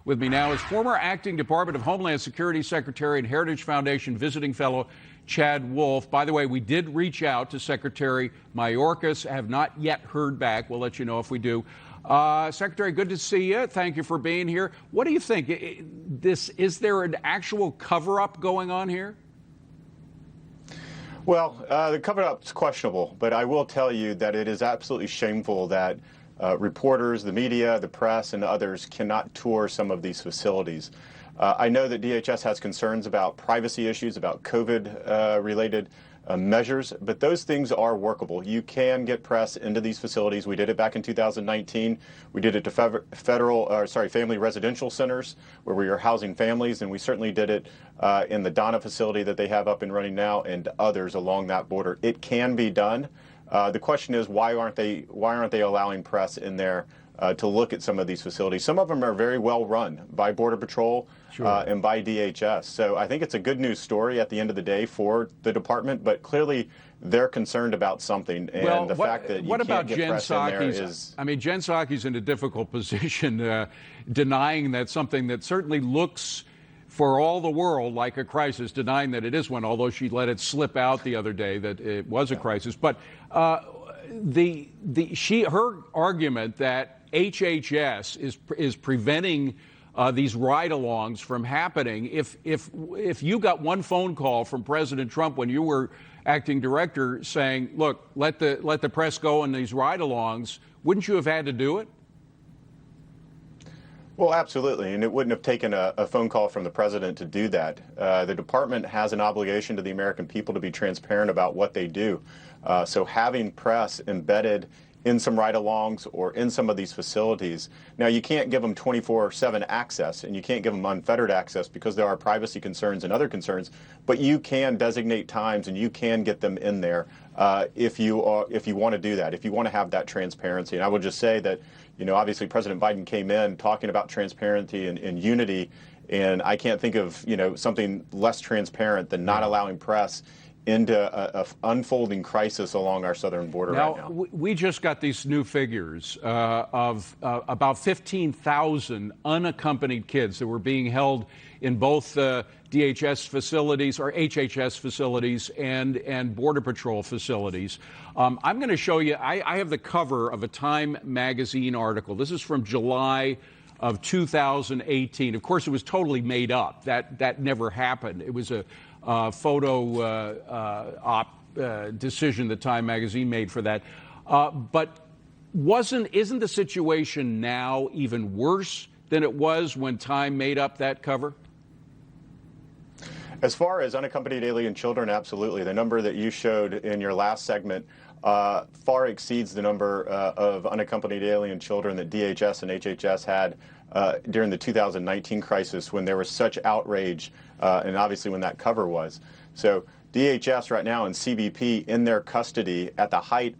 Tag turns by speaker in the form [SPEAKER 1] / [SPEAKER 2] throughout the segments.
[SPEAKER 1] With me now is former acting Department of Homeland Security Secretary and Heritage Foundation visiting fellow Chad Wolf. By the way, we did reach out to Secretary Mayorkas, have not yet heard back. We'll let you know if we do. Secretary, good to see you. Thank you for being here. What do you think? Is there an actual cover-up going on here?
[SPEAKER 2] Well, the cover-up is questionable, but I will tell you that it is absolutely shameful that reporters, the media, the press, and others cannot tour some of these facilities. I know that DHS has concerns about privacy issues, about COVID-related measures, but those things are workable. You can get press into these facilities. We did it back in 2019. We did it to family residential centers where we are housing families, and we certainly did it in the Donna facility that they have up and running now, and others along that border. It can be done. The question is, why aren't they allowing press in there to look at some of these facilities? Some of them are very well run by Border Patrol and by DHS. So I think it's a good news story at the end of the day for the department, but clearly they're concerned about something. And the fact that you can't get press in there is...
[SPEAKER 1] I mean, Jen Psaki's in a difficult position denying that something that certainly looks for all the world like a crisis, denying that it is one, although she let it slip out the other day that it was a crisis. But her argument that HHS is preventing these ride-alongs from happening. If you got one phone call from President Trump when you were acting director saying, "Look, let the press go on these ride-alongs," wouldn't you have had to do it?
[SPEAKER 2] Well, absolutely, and it wouldn't have taken a phone call from the president to do that. The department has an obligation to the American people to be transparent about what they do. So having press embedded in some ride-alongs or in some of these facilities. Now, you can't give them 24/7 access, and you can't give them unfettered access because there are privacy concerns and other concerns, but you can designate times and you can get them in there if you want to do that, if you want to have that transparency. And I will just say that, obviously President Biden came in talking about transparency and unity, and I can't think of, something less transparent than not allowing press into a unfolding crisis along our southern border right now.
[SPEAKER 1] We just got these new figures of about 15,000 unaccompanied kids that were being held in both DHS facilities or HHS facilities and Border Patrol facilities. I'm going to show you, I have the cover of a Time magazine article. This is from July of 2018. Of course, it was totally made up. That never happened. It was a photo op decision that Time magazine made for that. But isn't the situation now even worse than it was when Time made up that cover?
[SPEAKER 2] As far as unaccompanied alien children, absolutely. The number that you showed in your last segment far exceeds the number of unaccompanied alien children that DHS and HHS had during the 2019 crisis when there was such outrage, and obviously when that cover was. So DHS right now and CBP in their custody at the height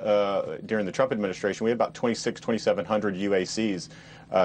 [SPEAKER 2] during the Trump administration, we had about 2,700 UACs.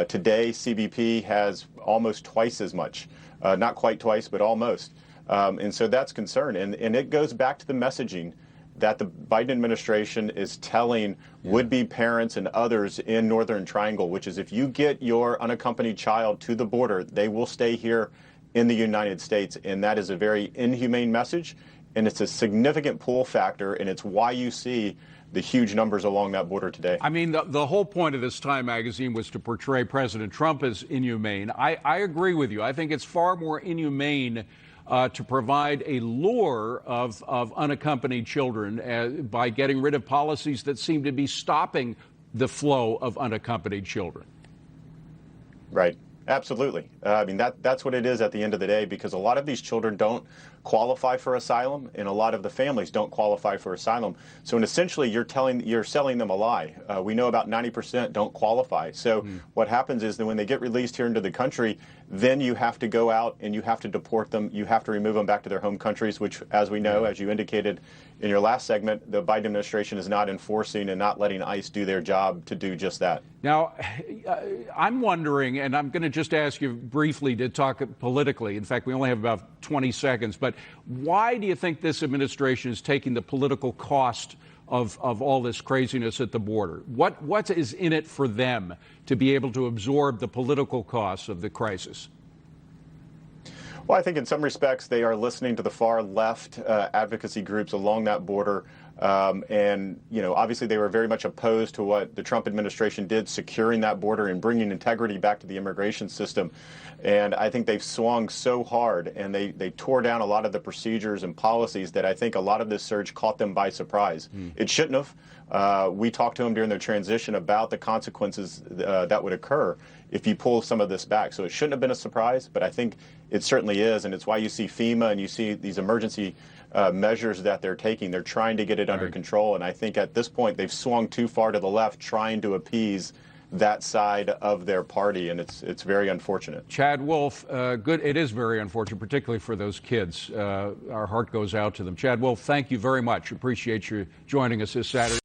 [SPEAKER 2] Today, CBP has almost twice as much, not quite twice, but almost. And so that's concern. And it goes back to the messaging that the Biden administration is telling would-be parents and others in Northern Triangle, which is if you get your unaccompanied child to the border, they will stay here in the United States. And that is a very inhumane message, and it's a significant pull factor, and it's why you see the huge numbers along that border today.
[SPEAKER 1] I mean, the whole point of this Time magazine was to portray President Trump as inhumane. I agree with you. I think it's far more inhumane to provide a lure of unaccompanied children by getting rid of policies that seem to be stopping the flow of unaccompanied children.
[SPEAKER 2] Right. Absolutely. I mean, that's what it is at the end of the day, because a lot of these children don't qualify for asylum, and a lot of the families don't qualify for asylum. So essentially, you're selling them a lie. We know about 90% don't qualify. So what happens is that when they get released here into the country, then you have to go out and you have to deport them. You have to remove them back to their home countries, which, as we know, as you indicated in your last segment, the Biden administration is not enforcing and not letting ICE do their job to do just that.
[SPEAKER 1] Now, I'm wondering, and I'm going to just ask you briefly to talk politically. In fact, we only have about 20 seconds, but why do you think this administration is taking the political cost of all this craziness at the border? What is in it for them to be able to absorb the political costs of the crisis?
[SPEAKER 2] Well, I think in some respects they are listening to the far left advocacy groups along that border. And, obviously they were very much opposed to what the Trump administration did, securing that border and bringing integrity back to the immigration system. And I think they've swung so hard and they tore down a lot of the procedures and policies that I think a lot of this surge caught them by surprise. It shouldn't have. We talked to them during their transition about the consequences that would occur if you pull some of this back. So it shouldn't have been a surprise, but I think it certainly is. And it's why you see FEMA and you see these emergency measures that they're taking. They're trying to get it under control. And I think at this point they've swung too far to the left, trying to appease that side of their party, and it's very unfortunate.
[SPEAKER 1] Chad Wolf, it is very unfortunate, particularly for those kids. Our heart goes out to them. Chad Wolf, thank you very much. Appreciate you joining us this Saturday.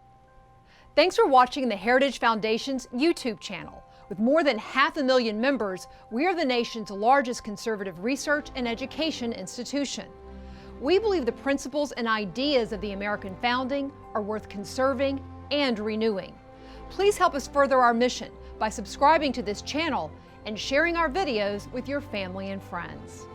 [SPEAKER 3] Thanks for watching the Heritage Foundation's YouTube channel. With more than 500,000 members, we are the nation's largest conservative research and education institution. We believe the principles and ideas of the American founding are worth conserving and renewing. Please help us further our mission by subscribing to this channel and sharing our videos with your family and friends.